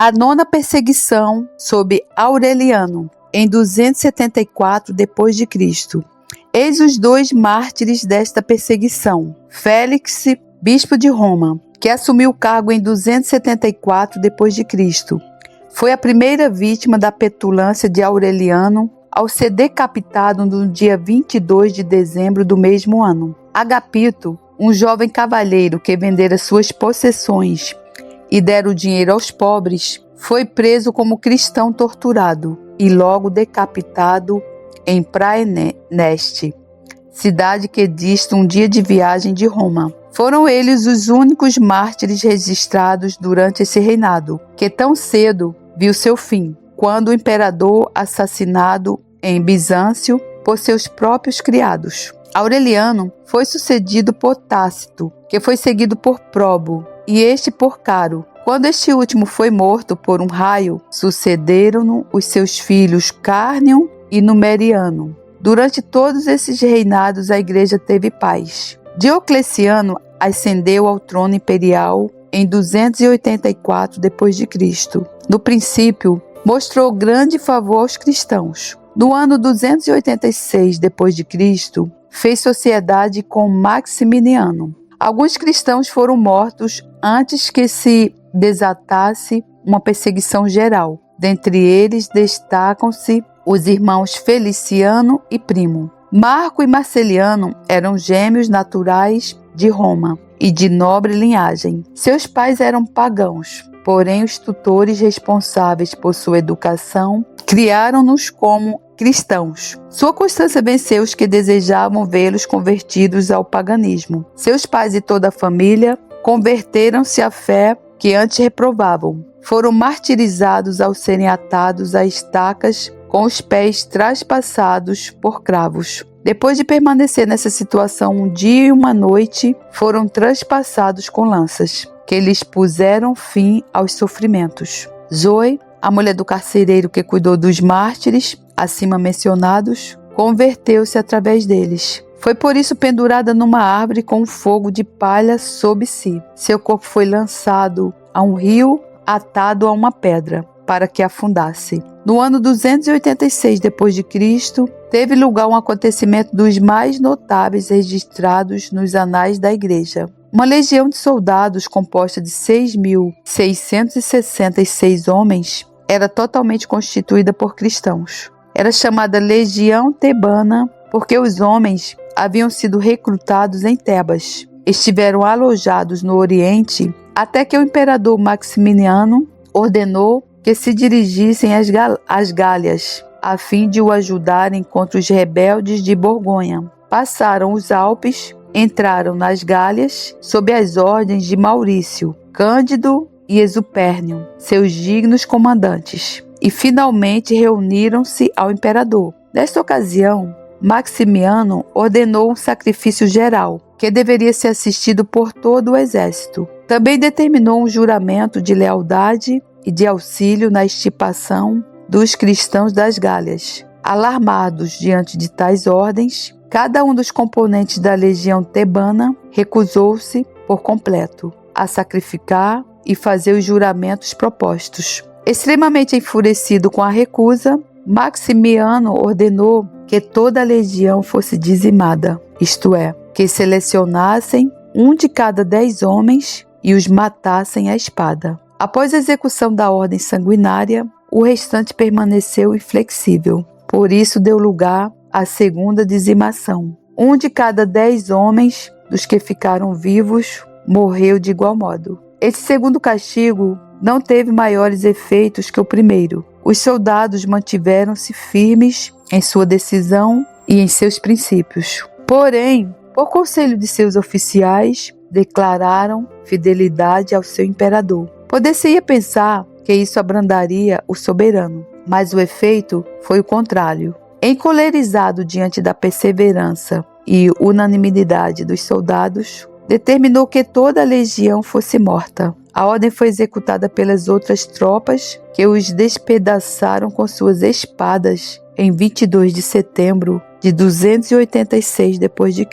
A nona perseguição sob Aureliano, em 274 d.C. Eis os dois mártires desta perseguição. Félix, bispo de Roma, que assumiu o cargo em 274 d.C. Foi a primeira vítima da petulância de Aureliano ao ser decapitado no dia 22 de dezembro do mesmo ano. Agapito, um jovem cavalheiro que vendera suas possessões e dera o dinheiro aos pobres, foi preso como cristão torturado e logo decapitado em Praeneste, cidade que dista um dia de viagem de Roma. Foram eles os únicos mártires registrados durante esse reinado, que tão cedo viu seu fim, quando o imperador assassinado em Bizâncio por seus próprios criados. Aureliano foi sucedido por Tácito, que foi seguido por Probo, e este por Caro. Quando este último foi morto por um raio, sucederam-no os seus filhos Cárnio e Numeriano. Durante todos esses reinados a igreja teve paz. Diocleciano ascendeu ao trono imperial em 284 d.C. No princípio, mostrou grande favor aos cristãos. No ano 286 d.C., fez sociedade com Maximiano. Alguns cristãos foram mortos antes que se desatasse uma perseguição geral. Dentre eles destacam-se os irmãos Feliciano e Primo. Marco e Marceliano eram gêmeos naturais de Roma e de nobre linhagem. Seus pais eram pagãos, porém os tutores responsáveis por sua educação criaram-nos como cristãos. Sua constância venceu os que desejavam vê-los convertidos ao paganismo. Seus pais e toda a família converteram-se à fé que antes reprovavam. Foram martirizados ao serem atados a estacas com os pés traspassados por cravos. Depois de permanecer nessa situação um dia e uma noite, foram traspassados com lanças, que lhes puseram fim aos sofrimentos. Zoe, a mulher do carcereiro que cuidou dos mártires, acima mencionados, converteu-se através deles. Foi por isso pendurada numa árvore com um fogo de palha sob si. Seu corpo foi lançado a um rio atado a uma pedra, para que afundasse. No ano 286 d.C., teve lugar um acontecimento dos mais notáveis registrados nos anais da Igreja. Uma legião de soldados composta de 6.666 homens era totalmente constituída por cristãos. Era chamada Legião Tebana porque os homens haviam sido recrutados em Tebas. Estiveram alojados no Oriente até que o imperador Maximiano ordenou que se dirigissem às Gálias, a fim de o ajudarem contra os rebeldes de Borgonha. Passaram os Alpes, entraram nas Gálias, sob as ordens de Maurício, Cândido e Exupérnio, seus dignos comandantes, e finalmente reuniram-se ao imperador. Nesta ocasião, Maximiano ordenou um sacrifício geral, que deveria ser assistido por todo o exército. Também determinou um juramento de lealdade e de auxílio na extirpação dos cristãos das Gálias. Alarmados diante de tais ordens, cada um dos componentes da legião tebana recusou-se por completo a sacrificar e fazer os juramentos propostos. Extremamente enfurecido com a recusa, Maximiano ordenou que toda a legião fosse dizimada, isto é, que selecionassem um de cada 10 homens e os matassem à espada. Após a execução da ordem sanguinária, o restante permaneceu inflexível. Por isso deu lugar à segunda dizimação. Um de cada 10 homens dos que ficaram vivos morreu de igual modo. Esse segundo castigo não teve maiores efeitos que o primeiro. Os soldados mantiveram-se firmes em sua decisão e em seus princípios. Porém, por conselho de seus oficiais, declararam fidelidade ao seu imperador. Poder-se-ia pensar que isso abrandaria o soberano, mas o efeito foi o contrário. Encolerizado diante da perseverança e unanimidade dos soldados, determinou que toda a legião fosse morta. A ordem foi executada pelas outras tropas, que os despedaçaram com suas espadas em 22 de setembro de 286 d.C.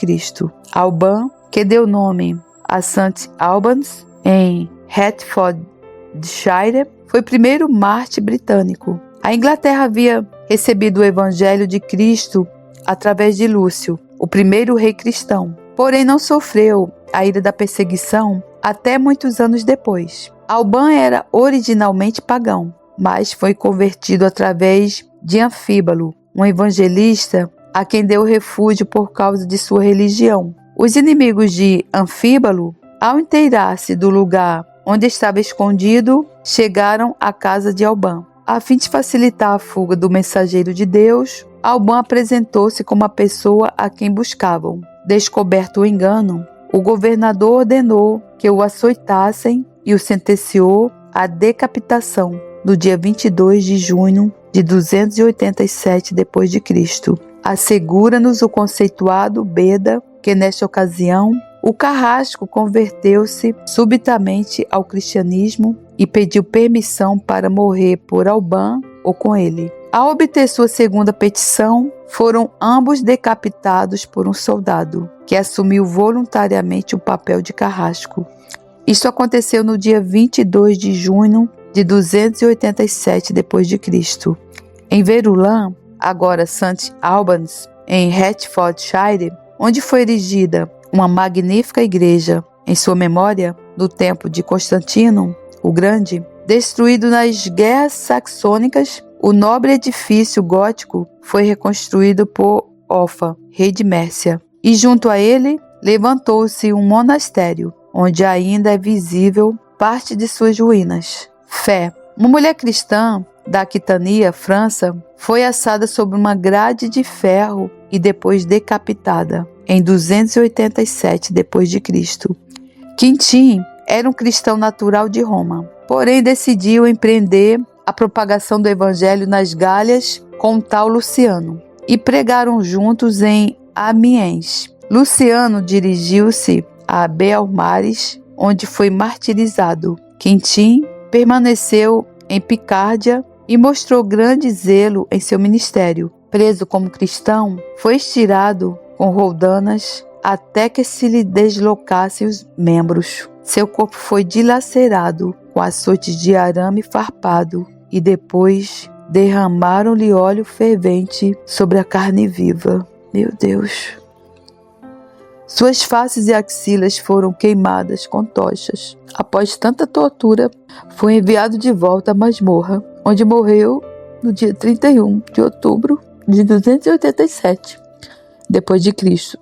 Alban, que deu nome a St. Albans, em Hertfordshire, foi o primeiro mártir britânico. A Inglaterra havia recebido o evangelho de Cristo através de Lúcio, o primeiro rei cristão, porém não sofreu a ira da perseguição até muitos anos depois. Alban era originalmente pagão, mas foi convertido através de Anfíbalo, um evangelista a quem deu refúgio por causa de sua religião. Os inimigos de Anfíbalo, ao inteirar-se do lugar onde estava escondido, chegaram à casa de Alban. A fim de facilitar a fuga do mensageiro de Deus, Alban apresentou-se como a pessoa a quem buscavam. Descoberto o engano, o governador ordenou que o açoitassem e o sentenciou à decapitação no dia 22 de junho de 287 d.C. Assegura-nos o conceituado Beda que, nesta ocasião, o carrasco converteu-se subitamente ao cristianismo e pediu permissão para morrer por Alban ou com ele. Ao obter sua segunda petição, foram ambos decapitados por um soldado, que assumiu voluntariamente o papel de carrasco. Isto aconteceu no dia 22 de junho de 287 d.C. Em Verulam, agora St. Albans, em Hertfordshire, onde foi erigida uma magnífica igreja em sua memória no tempo de Constantino o Grande, destruído nas guerras saxônicas, o nobre edifício gótico foi reconstruído por Offa, rei de Mércia, e junto a ele levantou-se um monastério, onde ainda é visível parte de suas ruínas. Fé. Uma mulher cristã da Aquitânia, França, foi assada sobre uma grade de ferro e depois decapitada em 287 d.C. Quintim era um cristão natural de Roma, porém decidiu empreender a propagação do evangelho nas Gálias com um tal Luciano, e pregaram juntos em Amiens. Luciano dirigiu-se a Belmares, onde foi martirizado. Quintim permaneceu em Picárdia e mostrou grande zelo em seu ministério. Preso como cristão, foi estirado com roldanas até que se lhe deslocassem os membros. Seu corpo foi dilacerado com açoites de arame farpado e depois derramaram-lhe óleo fervente sobre a carne viva. Meu Deus! Suas faces e axilas foram queimadas com tochas. Após tanta tortura, foi enviado de volta à masmorra, onde morreu no dia 31 de outubro de 287 d.C.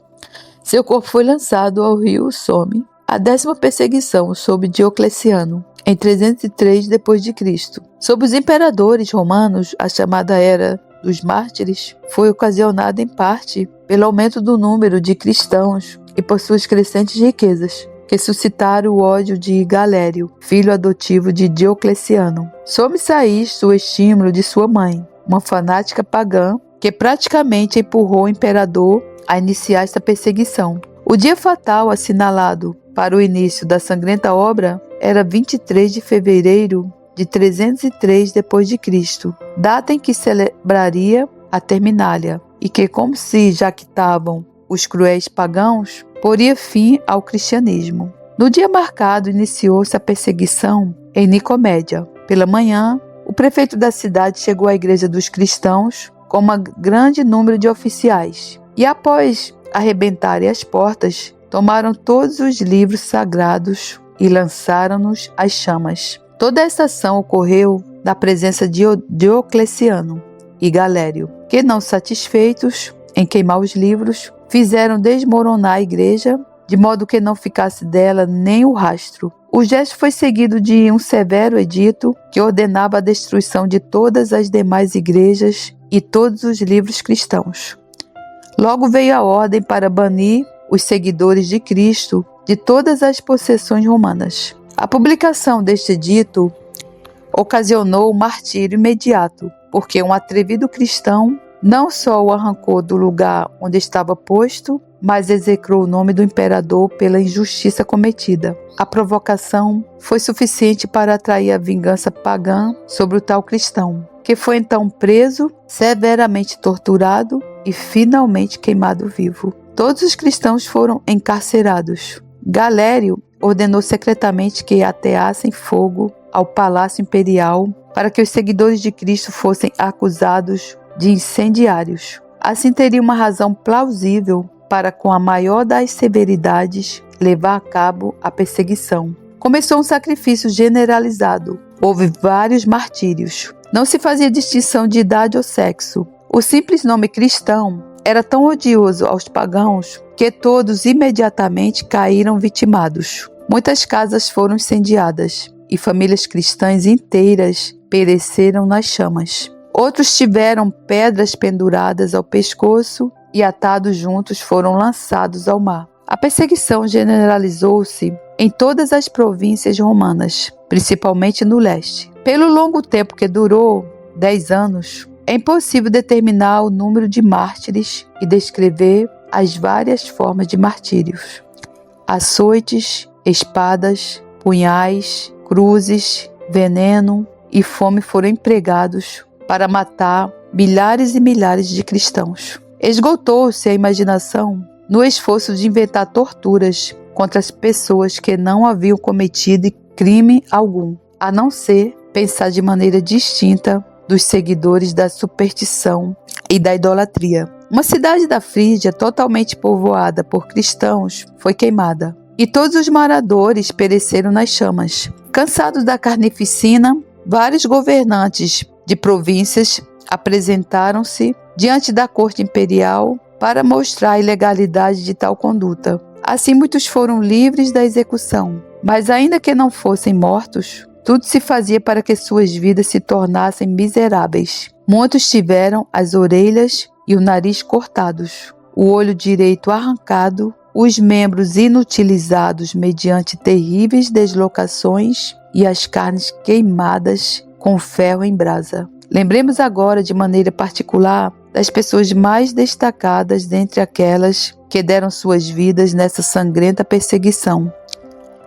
Seu corpo foi lançado ao rio Somme. A 10ª perseguição sob Diocleciano, em 303 d.C. Sob os imperadores romanos, a chamada Era dos Mártires foi ocasionada em parte pelo aumento do número de cristãos e por suas crescentes riquezas, que suscitaram o ódio de Galério, filho adotivo de Diocleciano. Sobressair o estímulo de sua mãe, uma fanática pagã, que praticamente empurrou o imperador a iniciar esta perseguição. O dia fatal assinalado para o início da sangrenta obra era 23 de fevereiro de 303 d.C., data em que celebraria a Terminália, e que, como se jactavam os cruéis pagãos, poria fim ao cristianismo. No dia marcado, iniciou-se a perseguição em Nicomédia. Pela manhã, o prefeito da cidade chegou à igreja dos cristãos com um grande número de oficiais, e após arrebentarem as portas, tomaram todos os livros sagrados e lançaram-nos às chamas. Toda esta ação ocorreu na presença de Diocleciano e Galério, que, não satisfeitos em queimar os livros, fizeram desmoronar a igreja, de modo que não ficasse dela nem o rastro. O gesto foi seguido de um severo edito que ordenava a destruição de todas as demais igrejas e todos os livros cristãos. Logo veio a ordem para banir os seguidores de Cristo de todas as possessões romanas. A publicação deste edito ocasionou o martírio imediato, porque um atrevido cristão não só o arrancou do lugar onde estava posto, mas execrou o nome do imperador pela injustiça cometida. A provocação foi suficiente para atrair a vingança pagã sobre o tal cristão, que foi então preso, severamente torturado e finalmente queimado vivo. Todos os cristãos foram encarcerados. Galério ordenou secretamente que ateassem fogo ao Palácio Imperial para que os seguidores de Cristo fossem acusados de incendiários. Assim teria uma razão plausível para, com a maior das severidades, levar a cabo a perseguição. Começou um sacrifício generalizado. Houve vários martírios. Não se fazia distinção de idade ou sexo. O simples nome cristão era tão odioso aos pagãos que todos imediatamente caíram vitimados. Muitas casas foram incendiadas e famílias cristãs inteiras pereceram nas chamas. Outros tiveram pedras penduradas ao pescoço e, atados juntos, foram lançados ao mar. A perseguição generalizou-se em todas as províncias romanas, principalmente no leste. Pelo longo tempo que durou, 10 anos, é impossível determinar o número de mártires e descrever as várias formas de martírios. Açoites, espadas, punhais, cruzes, veneno e fome foram empregados para matar milhares e milhares de cristãos. Esgotou-se a imaginação no esforço de inventar torturas contra as pessoas que não haviam cometido crime algum, a não ser pensar de maneira distinta dos seguidores da superstição e da idolatria. Uma cidade da Frígia, totalmente povoada por cristãos, foi queimada, e todos os moradores pereceram nas chamas. Cansados da carnificina, vários governantes de províncias apresentaram-se diante da corte imperial para mostrar a ilegalidade de tal conduta. Assim, muitos foram livres da execução, mas ainda que não fossem mortos, tudo se fazia para que suas vidas se tornassem miseráveis. Muitos tiveram as orelhas e o nariz cortados, o olho direito arrancado, os membros inutilizados mediante terríveis deslocações e as carnes queimadas com ferro em brasa. Lembremos agora de maneira particular das pessoas mais destacadas dentre aquelas que deram suas vidas nessa sangrenta perseguição.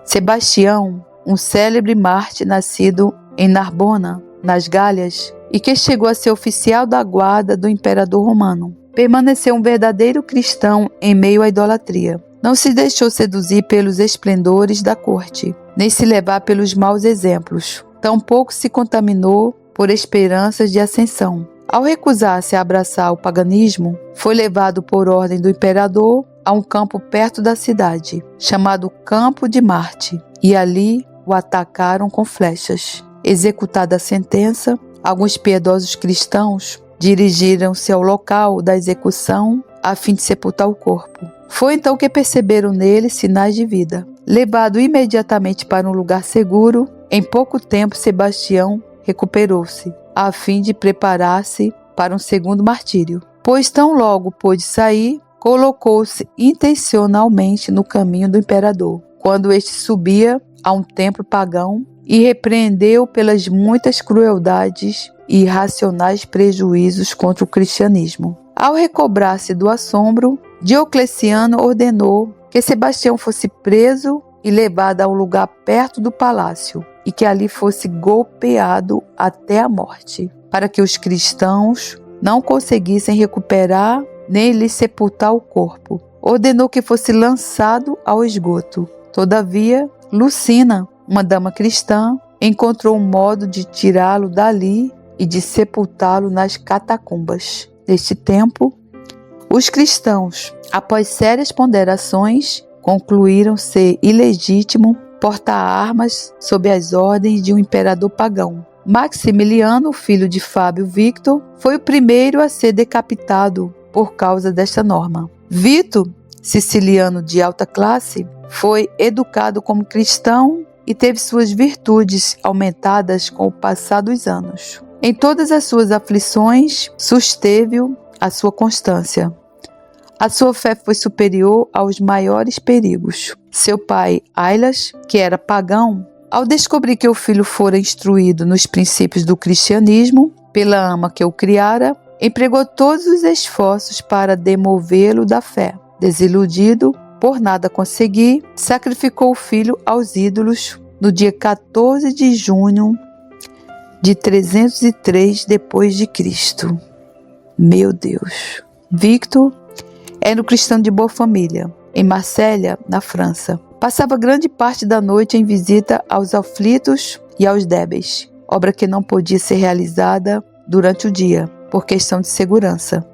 Sebastião, um célebre mártir nascido em Narbona, nas Gálias, e que chegou a ser oficial da guarda do imperador romano. Permaneceu um verdadeiro cristão em meio à idolatria. Não se deixou seduzir pelos esplendores da corte, nem se levar pelos maus exemplos. Tampouco se contaminou por esperanças de ascensão. Ao recusar-se a abraçar o paganismo, foi levado por ordem do imperador a um campo perto da cidade, chamado Campo de Marte, e ali o atacaram com flechas. Executada a sentença, alguns piedosos cristãos dirigiram-se ao local da execução a fim de sepultar o corpo. Foi então que perceberam nele sinais de vida. Levado imediatamente para um lugar seguro, em pouco tempo Sebastião recuperou-se, a fim de preparar-se para um segundo martírio. Pois tão logo pôde sair, colocou-se intencionalmente no caminho do imperador, quando este subia a um templo pagão, e repreendeu pelas muitas crueldades e irracionais prejuízos contra o cristianismo. Ao recobrar-se do assombro, Diocleciano ordenou que Sebastião fosse preso e levado a um lugar perto do palácio, e que ali fosse golpeado até a morte, para que os cristãos não conseguissem recuperar nem lhe sepultar o corpo. Ordenou que fosse lançado ao esgoto. Todavia, Lucina, uma dama cristã, encontrou um modo de tirá-lo dali e de sepultá-lo nas catacumbas. Neste tempo, os cristãos, após sérias ponderações, concluíram ser ilegítimo portar armas sob as ordens de um imperador pagão. Maximiliano, filho de Fábio Victor, foi o primeiro a ser decapitado por causa desta norma. Vito, siciliano de alta classe, foi educado como cristão e teve suas virtudes aumentadas com o passar dos anos. Em todas as suas aflições, susteve-o a sua constância. A sua fé foi superior aos maiores perigos. Seu pai, Ailas, que era pagão, ao descobrir que o filho fora instruído nos princípios do cristianismo pela ama que o criara, empregou todos os esforços para demovê-lo da fé. Desiludido, por nada conseguir, sacrificou o filho aos ídolos no dia 14 de junho de 303 depois de Cristo. Meu Deus! Victor era um cristão de boa família, em Marsella, na França. passava grande parte da noite em visita aos aflitos e aos débeis, obra que não podia ser realizada durante o dia, por questão de segurança.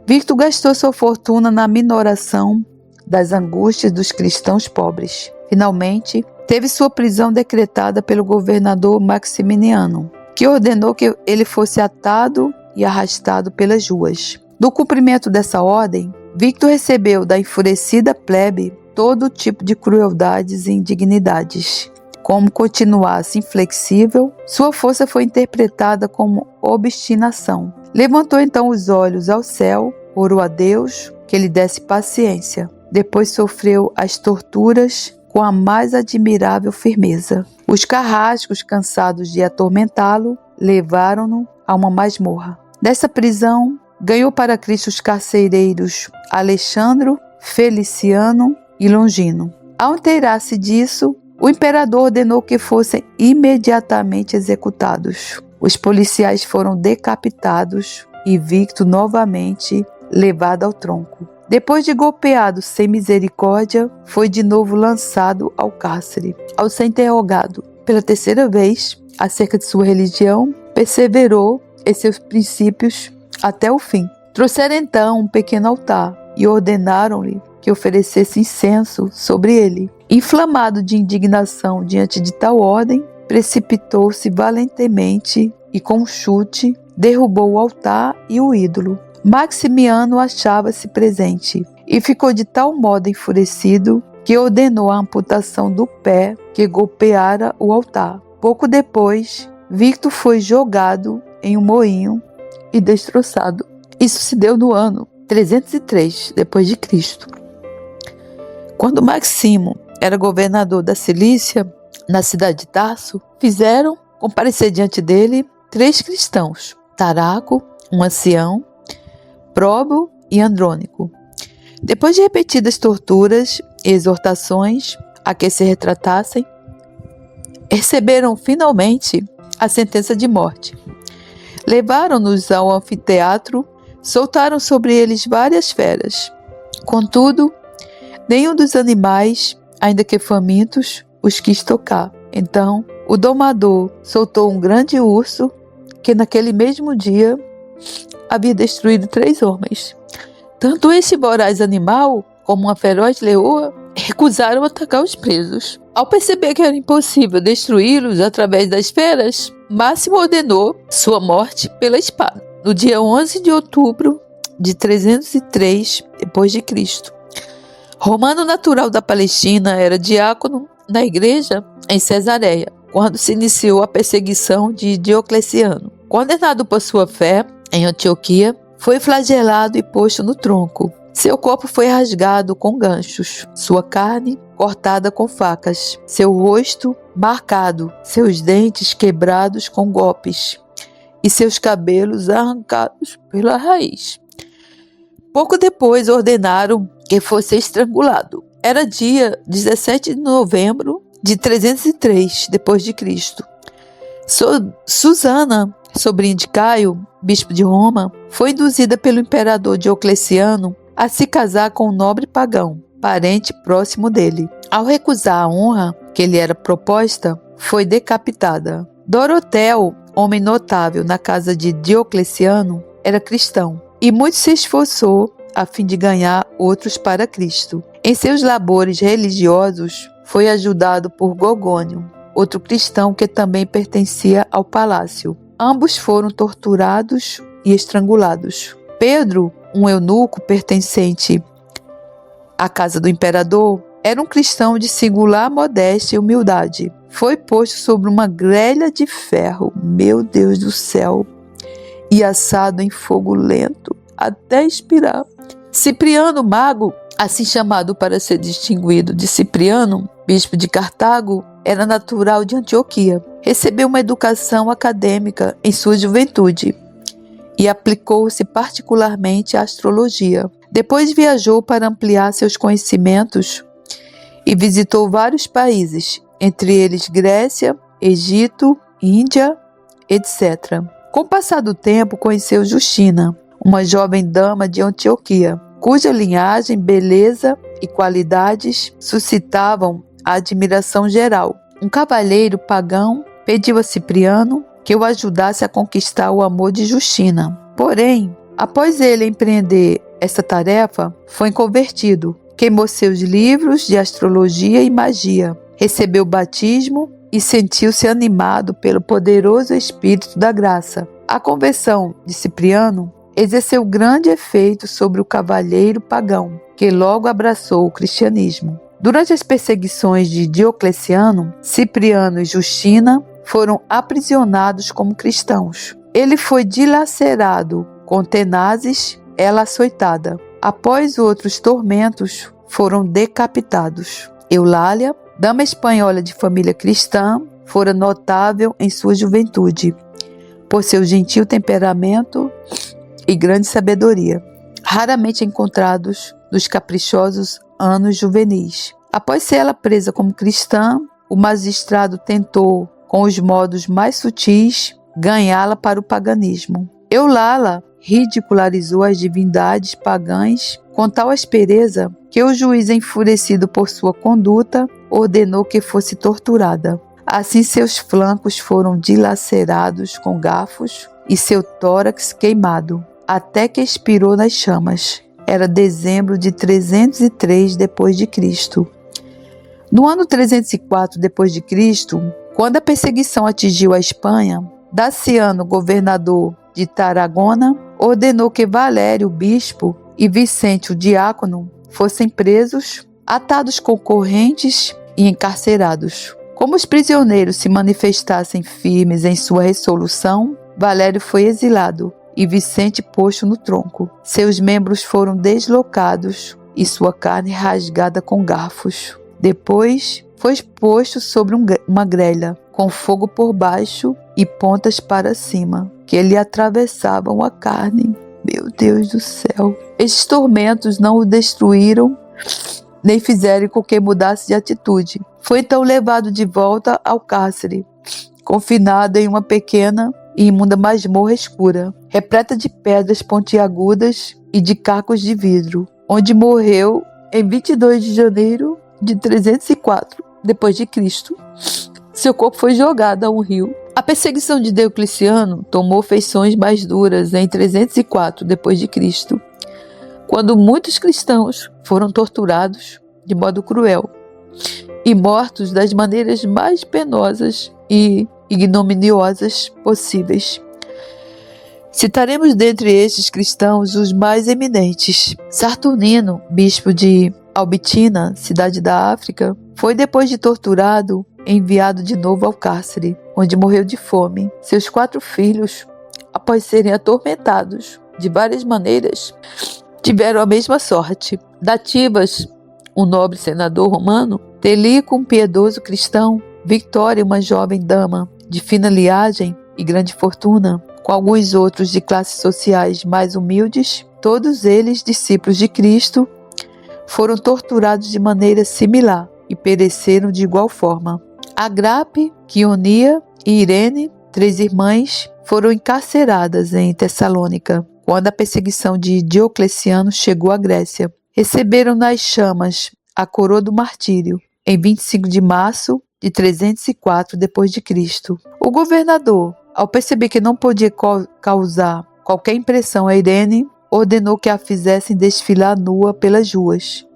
Victor gastou sua fortuna na minoração das angústias dos cristãos pobres. Finalmente, teve sua prisão decretada pelo governador Maximiano, que ordenou que ele fosse atado e arrastado pelas ruas. No cumprimento dessa ordem, Victor recebeu da enfurecida plebe todo tipo de crueldades e indignidades. Como continuasse inflexível, sua força foi interpretada como obstinação. Levantou então os olhos ao céu, orou a Deus que lhe desse paciência. Depois sofreu as torturas com a mais admirável firmeza. Os carrascos, cansados de atormentá-lo, levaram-no a uma masmorra. Dessa prisão, ganhou para Cristo os carcereiros Alexandro, Feliciano e Longino. Ao inteirar-se disso, o imperador ordenou que fossem imediatamente executados. Os policiais foram decapitados e Victor novamente levado ao tronco. Depois de golpeado sem misericórdia, foi de novo lançado ao cárcere. Ao ser interrogado pela terceira vez acerca de sua religião, perseverou em seus princípios até o fim. Trouxeram então um pequeno altar e ordenaram-lhe que oferecesse incenso sobre ele. Inflamado de indignação diante de tal ordem, precipitou-se valentemente e com um chute derrubou o altar e o ídolo. Maximiano achava-se presente e ficou de tal modo enfurecido que ordenou a amputação do pé que golpeara o altar. Pouco depois, Victor foi jogado em um moinho e destroçado. Isso se deu no ano 303 d.C. Quando Maximo era governador da Cilícia, na cidade de Tarso, fizeram comparecer diante dele 3 cristãos, Taraco, um ancião, Próbio e Andrônico. Depois de repetidas torturas e exortações a que se retratassem, receberam finalmente a sentença de morte. Levaram-nos ao anfiteatro, soltaram sobre eles várias feras. Contudo, nenhum dos animais, ainda que famintos, os quis tocar. Então, o domador soltou um grande urso que naquele mesmo dia havia destruído 3 homens. Tanto esse voraz animal como uma feroz leoa recusaram atacar os presos. Ao perceber que era impossível destruí-los através das feras, Máximo ordenou sua morte pela espada. No dia 11 de outubro de 303 d.C., Romano natural da Palestina, era diácono na igreja em Cesareia, quando se iniciou a perseguição de Diocleciano. Condenado por sua fé em Antioquia, foi flagelado e posto no tronco. Seu corpo foi rasgado com ganchos, sua carne cortada com facas, seu rosto marcado, seus dentes quebrados com golpes e seus cabelos arrancados pela raiz. Pouco depois ordenaram que fosse estrangulado. Era dia 17 de novembro de 303 d.C. Susana, sobrinha de Caio, bispo de Roma, foi induzida pelo imperador Diocleciano a se casar com um nobre pagão, parente próximo dele. Ao recusar a honra que lhe era proposta, foi decapitada. Dorotéu, homem notável na casa de Diocleciano, era cristão e muito se esforçou a fim de ganhar outros para Cristo. Em seus labores religiosos, foi ajudado por Gorgônio, outro cristão que também pertencia ao palácio. Ambos foram torturados e estrangulados. Pedro, um eunuco pertencente à casa do imperador, era um cristão de singular modéstia e humildade. Foi posto sobre uma grelha de ferro, meu Deus do céu, e assado em fogo lento até expirar. Cipriano Mago, assim chamado para ser distinguido de Cipriano, bispo de Cartago, era natural de Antioquia. Recebeu uma educação acadêmica em sua juventude e aplicou-se particularmente à astrologia. Depois viajou para ampliar seus conhecimentos e visitou vários países, entre eles Grécia, Egito, Índia, etc. Com o passar do tempo, conheceu Justina, uma jovem dama de Antioquia, cuja linhagem, beleza e qualidades suscitavam a admiração geral. Um cavalheiro pagão pediu a Cipriano que o ajudasse a conquistar o amor de Justina. Porém, após ele empreender essa tarefa, foi convertido, queimou seus livros de astrologia e magia, recebeu o batismo e sentiu-se animado pelo poderoso Espírito da Graça. A conversão de Cipriano exerceu grande efeito sobre o cavalheiro pagão, que logo abraçou o cristianismo. Durante as perseguições de Diocleciano, Cipriano e Justina foram aprisionados como cristãos. Ele foi dilacerado com tenazes, ela açoitada. Após outros tormentos, foram decapitados. Eulália, dama espanhola de família cristã, fora notável em sua juventude, por seu gentil temperamento e grande sabedoria, raramente encontrados nos caprichosos anos juvenis. Após ser ela presa como cristã, o magistrado tentou, com os modos mais sutis, ganhá-la para o paganismo. Eulália ridicularizou as divindades pagãs com tal aspereza que o juiz, enfurecido por sua conduta, ordenou que fosse torturada. Assim, seus flancos foram dilacerados com garfos e seu tórax queimado, até que expirou nas chamas. Era dezembro de 303 d.C. No ano 304 d.C., quando a perseguição atingiu a Espanha, Daciano, governador de Tarragona, ordenou que Valério, o bispo, e Vicente, o diácono, fossem presos, atados com correntes e encarcerados. Como os prisioneiros se manifestassem firmes em sua resolução, Valério foi exilado e Vicente posto no tronco. Seus membros foram deslocados e sua carne rasgada com garfos. Depois foi posto sobre uma grelha, com fogo por baixo e pontas para cima, que lhe atravessavam a carne. Meu Deus do céu! Estes tormentos não o destruíram, nem fizeram com que mudasse de atitude. Foi então levado de volta ao cárcere, confinado em uma pequena e imunda masmorra escura, repleta de pedras pontiagudas e de cacos de vidro, onde morreu em 22 de janeiro de 304 d.C. Seu corpo foi jogado a um rio. A perseguição de Diocleciano tomou feições mais duras em 304 d.C., quando muitos cristãos foram torturados de modo cruel e mortos das maneiras mais penosas e ignominiosas possíveis. Citaremos dentre estes cristãos os mais eminentes. Saturnino, bispo de Albitina, cidade da África, foi, depois de torturado, enviado de novo ao cárcere, onde morreu de fome. Seus 4 filhos, após serem atormentados de várias maneiras, tiveram a mesma sorte. Dativas, um nobre senador romano, Telíco, um piedoso cristão, Victória, uma jovem dama de fina linhagem e grande fortuna, com alguns outros de classes sociais mais humildes, todos eles discípulos de Cristo, foram torturados de maneira similar e pereceram de igual forma. Agrape, Quionia e Irene, 3 irmãs, foram encarceradas em Tessalônica, quando a perseguição de Diocleciano chegou à Grécia. Receberam nas chamas a coroa do martírio, em 25 de março de 304 d.C. O governador, ao perceber que não podia causar qualquer impressão a Irene, ordenou que a fizessem desfilar nua pelas ruas.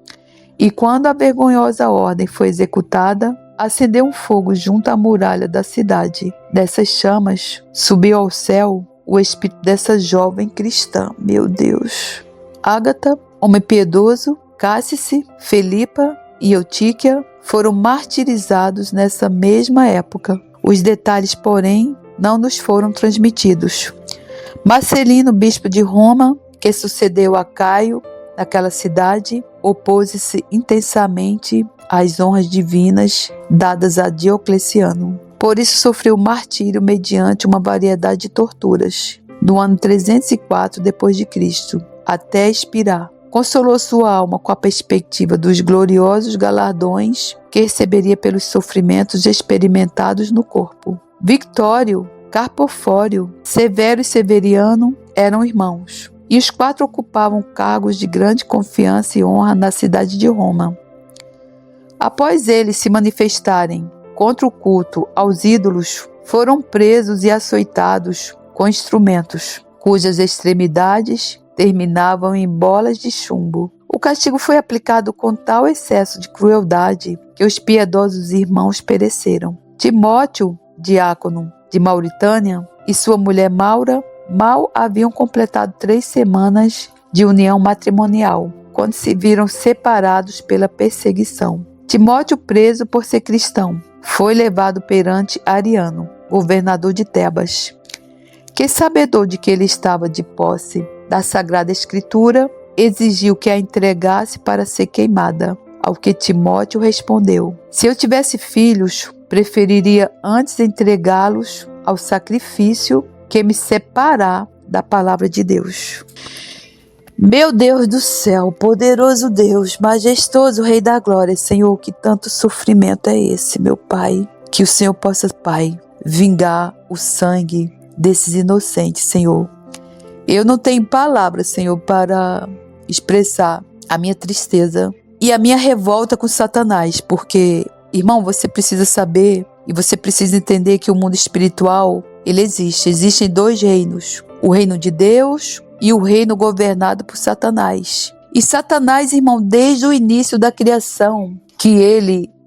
E quando a vergonhosa ordem foi executada, acendeu um fogo junto à muralha da cidade. Dessas chamas subiu ao céu o espírito dessa jovem cristã. Meu Deus! Ágata, homem piedoso, Cássice, Felipa e Eutíquia foram martirizados nessa mesma época. Os detalhes, porém, não nos foram transmitidos. Marcelino, bispo de Roma, que sucedeu a Caio naquela cidade, opôs-se intensamente às honras divinas dadas a Diocleciano. Por isso sofreu martírio mediante uma variedade de torturas, do ano 304 d.C., até expirar. Consolou sua alma com a perspectiva dos gloriosos galardões que receberia pelos sofrimentos experimentados no corpo. Victório, Carpofório, Severo e Severiano eram irmãos, e os 4 ocupavam cargos de grande confiança e honra na cidade de Roma. Após eles se manifestarem contra o culto aos ídolos, foram presos e açoitados com instrumentos, cujas extremidades terminavam em bolas de chumbo. O castigo foi aplicado com tal excesso de crueldade que os piedosos irmãos pereceram. Timóteo, diácono de Mauritânia, e sua mulher Maura mal haviam completado 3 semanas de união matrimonial, quando se viram separados pela perseguição. Timóteo, preso por ser cristão, foi levado perante Ariano, governador de Tebas, que, sabedor de que ele estava de posse da Sagrada Escritura, exigiu que a entregasse para ser queimada. Ao que Timóteo respondeu: se eu tivesse filhos, preferiria antes entregá-los ao sacrifício que me separar da palavra de Deus. Meu Deus do céu, poderoso Deus, majestoso Rei da Glória, Senhor, que tanto sofrimento é esse, meu Pai? Que o Senhor possa, Pai, vingar o sangue desses inocentes, Senhor. Eu não tenho palavras, Senhor, para expressar a minha tristeza e a minha revolta com Satanás, porque, irmão, você precisa saber e você precisa entender que o mundo espiritual, ele existe. Existem 2 reinos, o reino de Deus e o reino governado por Satanás. E Satanás, irmão, desde o início da criação,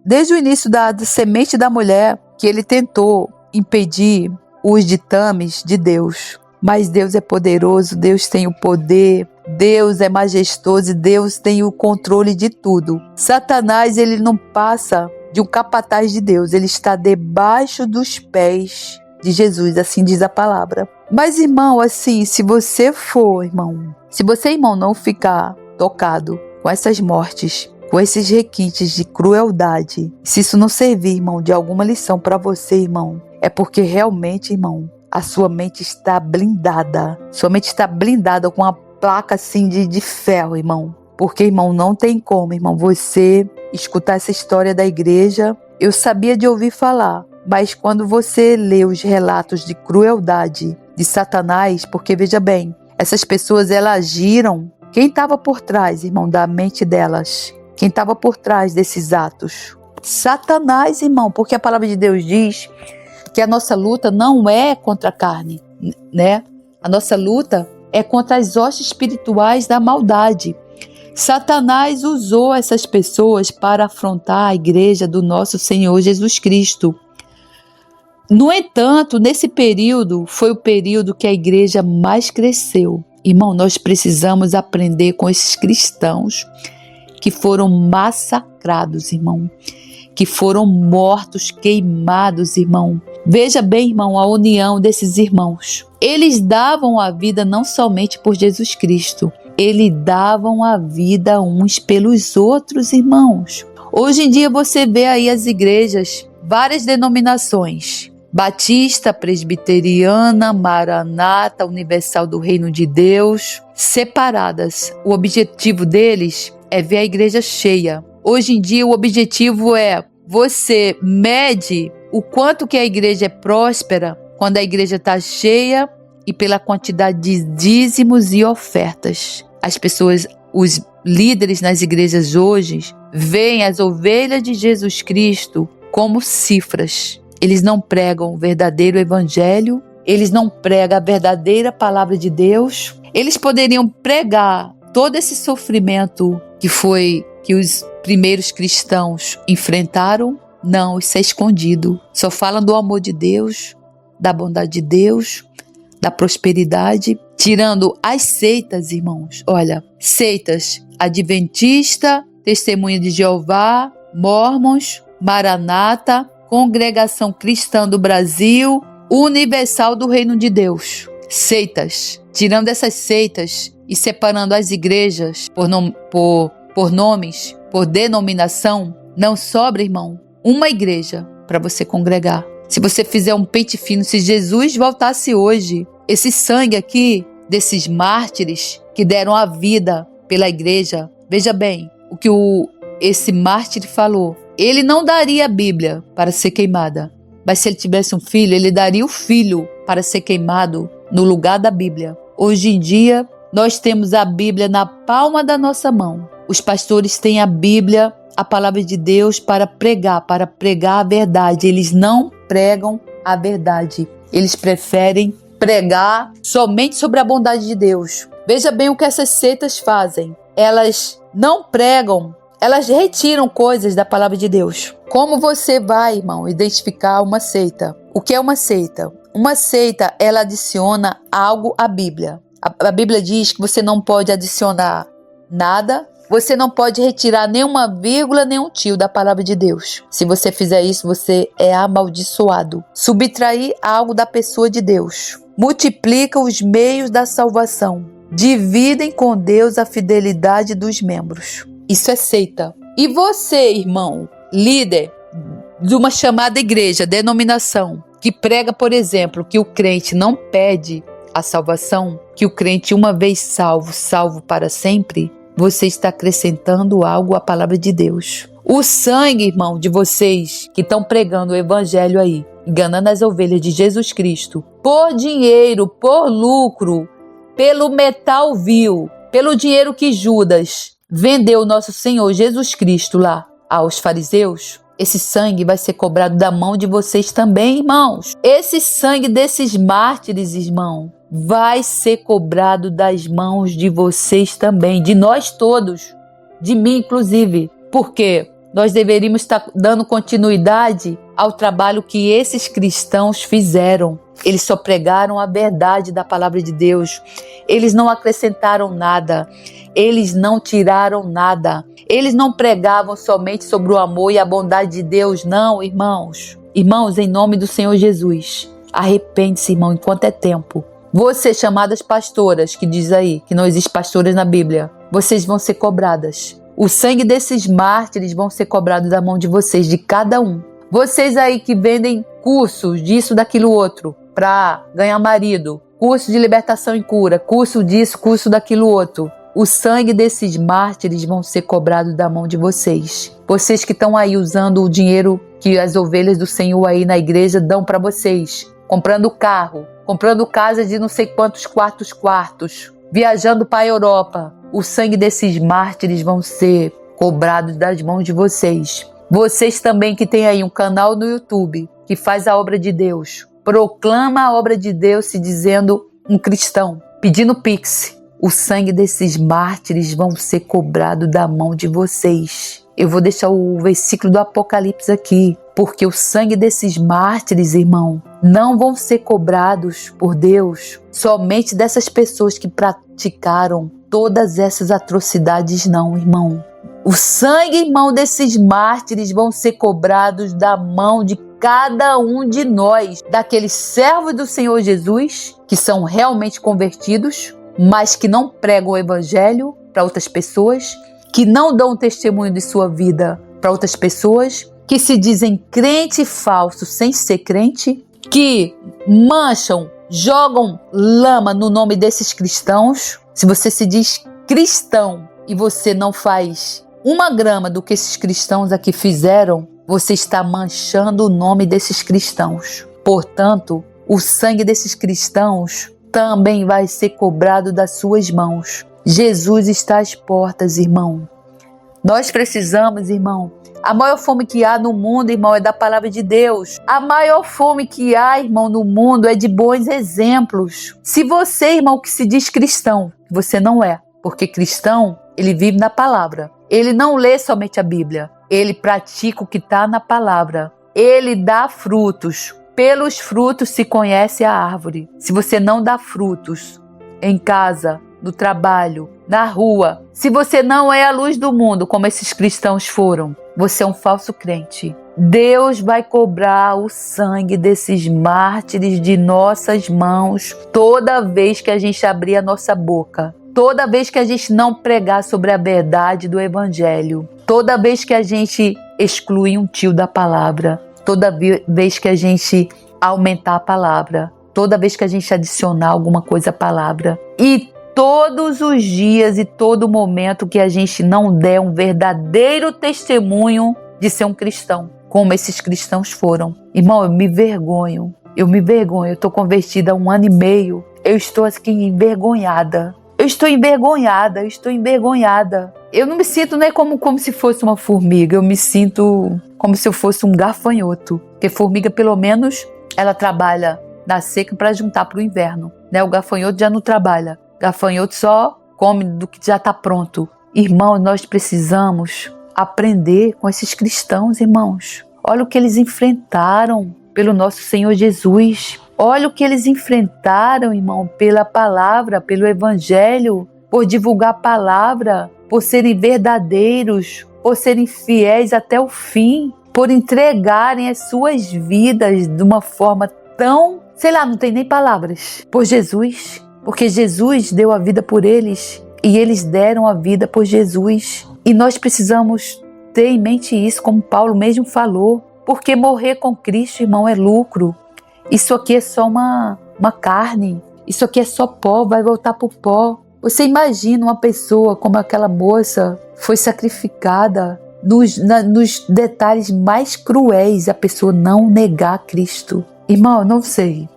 desde o início da semente da mulher, que ele tentou impedir os ditames de Deus. Mas Deus é poderoso, Deus tem o poder, Deus é majestoso e Deus tem o controle de tudo. Satanás, ele não passa de um capataz de Deus, ele está debaixo dos pés de Jesus, assim diz a palavra. Mas, irmão, assim, se você, irmão, não ficar tocado com essas mortes, com esses requintes de crueldade, se isso não servir, irmão, de alguma lição para você, irmão, é porque realmente, irmão, a sua mente está blindada. Sua mente está blindada com uma placa assim de ferro, irmão. Porque, irmão, não tem como, irmão, você escutar essa história da igreja. Eu sabia de ouvir falar, mas quando você lê os relatos de crueldade de Satanás, porque veja bem, essas pessoas, elas agiram. Quem estava por trás, irmão, da mente delas? Quem estava por trás desses atos? Satanás, irmão, porque a palavra de Deus diz que a nossa luta não é contra a carne, né? A nossa luta é contra as hostes espirituais da maldade. Satanás usou essas pessoas para afrontar a igreja do nosso Senhor Jesus Cristo. No entanto, nesse período, foi o período que a igreja mais cresceu. Irmão, nós precisamos aprender com esses cristãos que foram massacrados, irmão, que foram mortos, queimados, irmão. Veja bem, irmão, a união desses irmãos. Eles davam a vida não somente por Jesus Cristo, eles davam a vida uns pelos outros, irmãos. Hoje em dia você vê aí as igrejas, várias denominações, Batista, Presbiteriana, Maranata, Universal do Reino de Deus, separadas. O objetivo deles é ver a igreja cheia. Hoje em dia o objetivo é você mede o quanto que a igreja é próspera quando a igreja está cheia e pela quantidade de dízimos e ofertas. As pessoas, os líderes nas igrejas hoje, veem as ovelhas de Jesus Cristo como cifras. Eles não pregam o verdadeiro evangelho, eles não pregam a verdadeira palavra de Deus. Eles poderiam pregar todo esse sofrimento que os primeiros cristãos enfrentaram. Não, isso é escondido. Só falam do amor de Deus, da bondade de Deus, da prosperidade, tirando as seitas, irmãos. Olha, seitas Adventista, Testemunha de Jeová, Mormons, Maranata, Congregação Cristã do Brasil, Universal do Reino de Deus. Seitas. Tirando essas seitas e separando as igrejas por nomes, por denominação, não sobra, irmão, uma igreja para você congregar. Se você fizer um pente fino, se Jesus voltasse hoje, esse sangue aqui, desses mártires que deram a vida pela igreja, veja bem o que esse mártir falou. Ele não daria a Bíblia para ser queimada, mas se ele tivesse um filho, ele daria o filho para ser queimado no lugar da Bíblia. Hoje em dia, nós temos a Bíblia na palma da nossa mão. Os pastores têm a Bíblia, a palavra de Deus para pregar a verdade. Eles não pregam a verdade. Eles preferem pregar somente sobre a bondade de Deus. Veja bem o que essas seitas fazem. Elas não pregam, elas retiram coisas da palavra de Deus. Como você vai, irmão, identificar uma seita? O que é uma seita? Uma seita, ela adiciona algo à Bíblia. A Bíblia diz que você não pode adicionar nada, você não pode retirar nenhuma vírgula, nenhum tio da palavra de Deus. Se você fizer isso, você é amaldiçoado. Subtrair algo da pessoa de Deus. Multiplica os meios da salvação. Dividem com Deus a fidelidade dos membros. Isso é seita. E você, irmão, líder de uma chamada igreja, denominação, que prega, por exemplo, que o crente não pede a salvação, que o crente uma vez salvo, salvo para sempre, você está acrescentando algo à palavra de Deus. O sangue, irmão, de vocês que estão pregando o evangelho aí, enganando as ovelhas de Jesus Cristo, por dinheiro, por lucro, pelo metal vil, pelo dinheiro que Judas vendeu o nosso Senhor Jesus Cristo lá aos fariseus, esse sangue vai ser cobrado da mão de vocês também, irmãos. Esse sangue desses mártires, irmão, vai ser cobrado das mãos de vocês também, de nós todos, de mim inclusive. Porque nós deveríamos estar dando continuidade ao trabalho que esses cristãos fizeram. Eles só pregaram a verdade da palavra de Deus. Eles não acrescentaram nada. Eles não tiraram nada. Eles não pregavam somente sobre o amor e a bondade de Deus, não, irmãos. Irmãos, em nome do Senhor Jesus, arrepende-se, irmão, enquanto é tempo. Você, chamadas pastoras, que diz aí que não existe pastoras na Bíblia, vocês vão ser cobradas. O sangue desses mártires vão ser cobrado da mão de vocês, de cada um. Vocês aí que vendem cursos disso, daquilo, outro, para ganhar marido, curso de libertação e cura, curso disso, curso daquilo, outro. O sangue desses mártires vão ser cobrado da mão de vocês. Vocês que estão aí usando o dinheiro que as ovelhas do Senhor aí na igreja dão para vocês, comprando carro, comprando casa de não sei quantos quartos, viajando para a Europa. O sangue desses mártires vão ser cobrados das mãos de vocês. Vocês também que tem aí um canal no YouTube que faz a obra de Deus, proclama a obra de Deus se dizendo um cristão, pedindo pix. O sangue desses mártires vão ser cobrado da mão de vocês. Eu vou deixar o versículo do Apocalipse aqui, porque o sangue desses mártires, irmão, não vão ser cobrados por Deus somente dessas pessoas que praticaram todas essas atrocidades, não, irmão. O sangue, irmão, desses mártires vão ser cobrados da mão de cada um de nós, daqueles servos do Senhor Jesus, que são realmente convertidos, mas que não pregam o evangelho para outras pessoas, que não dão testemunho de sua vida para outras pessoas, que se dizem crente falso sem ser crente, que mancham, jogam lama no nome desses cristãos. Se você se diz cristão e você não faz uma grama do que esses cristãos aqui fizeram, você está manchando o nome desses cristãos. Portanto, o sangue desses cristãos também vai ser cobrado das suas mãos. Jesus está às portas, irmão. Nós precisamos, irmão. A maior fome que há no mundo, irmão, é da palavra de Deus. A maior fome que há, irmão, no mundo é de bons exemplos. Se você, irmão, que se diz cristão, você não é. Porque cristão, ele vive na palavra. Ele não lê somente a Bíblia. Ele pratica o que está na palavra. Ele dá frutos. Pelos frutos se conhece a árvore. Se você não dá frutos em casa, no trabalho, na rua, se você não é a luz do mundo, como esses cristãos foram, você é um falso crente. Deus vai cobrar o sangue desses mártires de nossas mãos toda vez que a gente abrir a nossa boca. Toda vez que a gente não pregar sobre a verdade do evangelho. Toda vez que a gente excluir um tio da palavra. Toda vez que a gente aumentar a palavra, toda vez que a gente adicionar alguma coisa à palavra, e todos os dias e todo momento que a gente não der um verdadeiro testemunho de ser um cristão, como esses cristãos foram. Irmão, eu me vergonho, eu estou convertida há 1 ano e meio, eu estou aqui envergonhada. Eu estou envergonhada. eu não me sinto nem como se fosse uma formiga, eu me sinto como se eu fosse um gafanhoto. Porque formiga, pelo menos, ela trabalha na seca para juntar para o inverno, né? O gafanhoto já não trabalha. O gafanhoto só come do que já está pronto. Irmão, nós precisamos aprender com esses cristãos, irmãos. Olha o que eles enfrentaram pelo nosso Senhor Jesus. Olha o que eles enfrentaram, irmão, pela palavra, pelo evangelho, por divulgar a palavra, por serem verdadeiros, por serem fiéis até o fim, por entregarem as suas vidas de uma forma tão, sei lá, não tem nem palavras, por Jesus, porque Jesus deu a vida por eles e eles deram a vida por Jesus. E nós precisamos ter em mente isso, como Paulo mesmo falou, porque morrer com Cristo, irmão, é lucro. Isso aqui é só uma carne, isso aqui é só pó, vai voltar para o pó. Você imagina uma pessoa como aquela moça foi sacrificada nos detalhes mais cruéis, a pessoa não negar Cristo. Irmão, eu não sei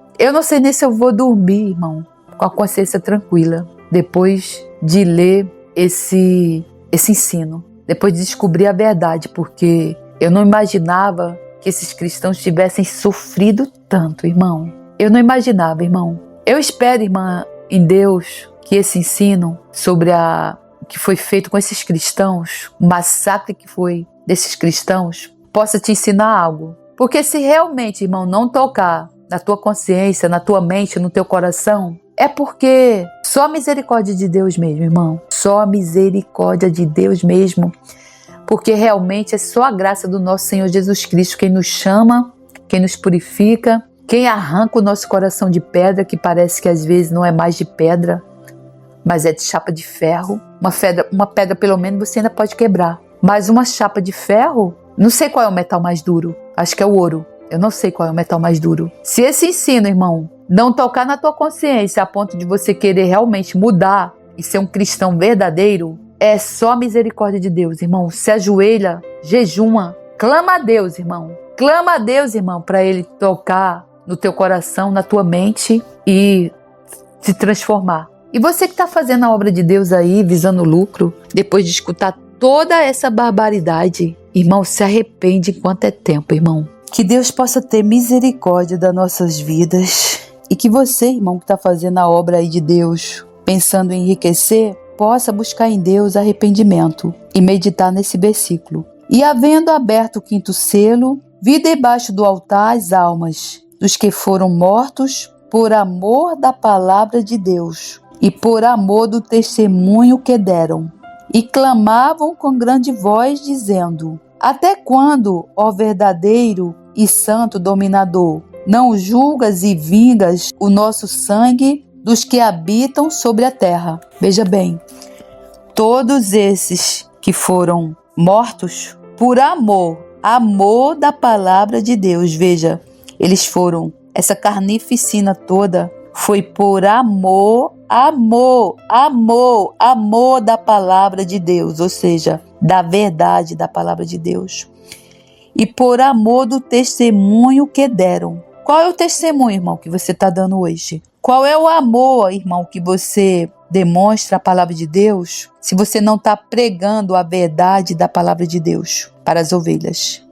nem se eu vou dormir, irmão, com a consciência tranquila, depois de ler esse ensino, depois de descobrir a verdade, porque eu não imaginava que esses cristãos tivessem sofrido tanto, irmão. Eu não imaginava, irmão. Eu espero, irmã, em Deus, que esse ensino sobre o que foi feito com esses cristãos, o massacre que foi desses cristãos, possa te ensinar algo. Porque se realmente, irmão, não tocar na tua consciência, na tua mente, no teu coração, é porque só a misericórdia de Deus mesmo, irmão. Só a misericórdia de Deus mesmo. Porque realmente é só a graça do nosso Senhor Jesus Cristo quem nos chama, quem nos purifica, quem arranca o nosso coração de pedra, que parece que às vezes não é mais de pedra, mas é de chapa de ferro. Uma pedra pelo menos você ainda pode quebrar. Mas uma chapa de ferro, não sei qual é o metal mais duro. Acho que é o ouro. Eu não sei qual é o metal mais duro. Se esse ensino, irmão, não tocar na tua consciência a ponto de você querer realmente mudar e ser um cristão verdadeiro, é só a misericórdia de Deus, irmão. Se ajoelha, jejuma, clama a Deus, irmão. Clama a Deus, irmão, para Ele tocar no teu coração, na tua mente e se transformar. E você que está fazendo a obra de Deus aí, visando lucro, depois de escutar toda essa barbaridade, irmão, se arrepende enquanto é tempo, irmão. Que Deus possa ter misericórdia das nossas vidas e que você, irmão, que está fazendo a obra aí de Deus, pensando em enriquecer, possa buscar em Deus arrependimento e meditar nesse versículo. E havendo aberto o quinto selo, vi debaixo do altar as almas dos que foram mortos por amor da palavra de Deus e por amor do testemunho que deram. E clamavam com grande voz, dizendo: até quando, ó verdadeiro e santo dominador, não julgas e vingas o nosso sangue dos que habitam sobre a terra? Veja bem, todos esses que foram mortos por amor da palavra de Deus, veja, eles foram, essa carnificina toda foi por amor da palavra de Deus, ou seja, da verdade da palavra de Deus. E por amor do testemunho que deram. Qual é o testemunho, irmão, que você está dando hoje? Qual é o amor, irmão, que você demonstra a palavra de Deus se você não está pregando a verdade da palavra de Deus para as ovelhas?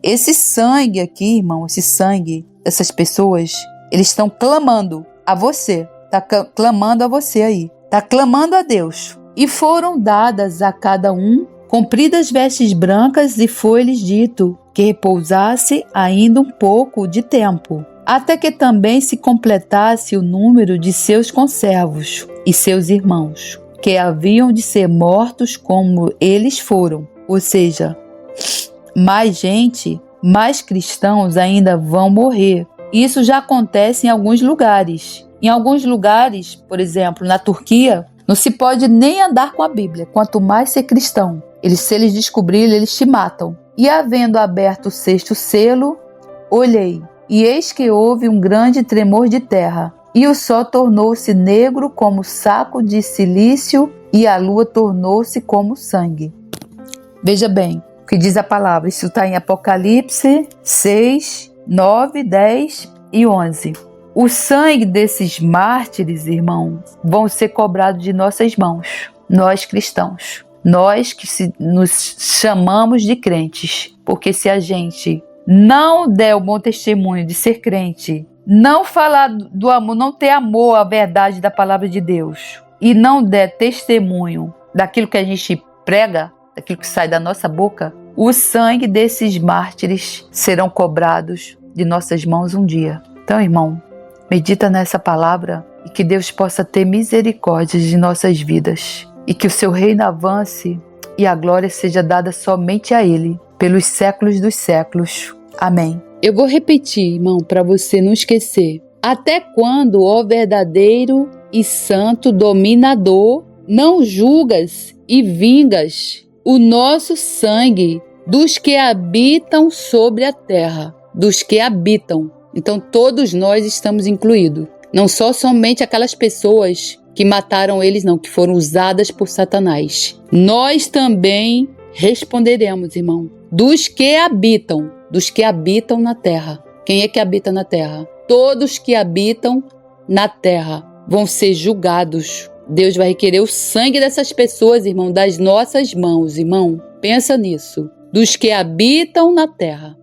Esse sangue aqui, irmão, esse sangue dessas pessoas, eles estão clamando a você. Está clamando a você aí. Está clamando a Deus. E foram dadas a cada um compridas vestes brancas, e foi-lhes dito que repousasse ainda um pouco de tempo, até que também se completasse o número de seus conservos e seus irmãos, que haviam de ser mortos como eles foram. Ou seja, mais gente, mais cristãos ainda vão morrer. Isso já acontece em alguns lugares. Em alguns lugares, por exemplo, na Turquia, não se pode nem andar com a Bíblia, quanto mais ser cristão. Se eles descobrirem, eles te matam. E havendo aberto o sexto selo, olhei, e eis que houve um grande tremor de terra, e o sol tornou-se negro como saco de cilício, e a lua tornou-se como sangue. Veja bem o que diz a palavra. Isso está em Apocalipse 6, 9, 10 e 11. O sangue desses mártires, irmão, vão ser cobrados de nossas mãos, nós cristãos. Nós que nos chamamos de crentes, porque se a gente não der o bom testemunho de ser crente, não falar do amor, não ter amor à verdade da palavra de Deus e não der testemunho daquilo que a gente prega, daquilo que sai da nossa boca, o sangue desses mártires serão cobrados de nossas mãos um dia. Então, irmão, medita nessa palavra e que Deus possa ter misericórdia de nossas vidas e que o seu reino avance e a glória seja dada somente a Ele, pelos séculos dos séculos. Amém. Eu vou repetir, irmão, para você não esquecer. Até quando, ó verdadeiro e santo dominador, não julgas e vingas o nosso sangue dos que habitam sobre a terra? Dos que habitam. Então todos nós estamos incluídos. Não só somente aquelas pessoas que mataram eles, não, que foram usadas por Satanás. Nós também responderemos, irmão, dos que habitam na terra. Quem é que habita na terra? Todos que habitam na terra vão ser julgados. Deus vai requerer o sangue dessas pessoas, irmão, das nossas mãos, irmão. Pensa nisso. Dos que habitam na terra.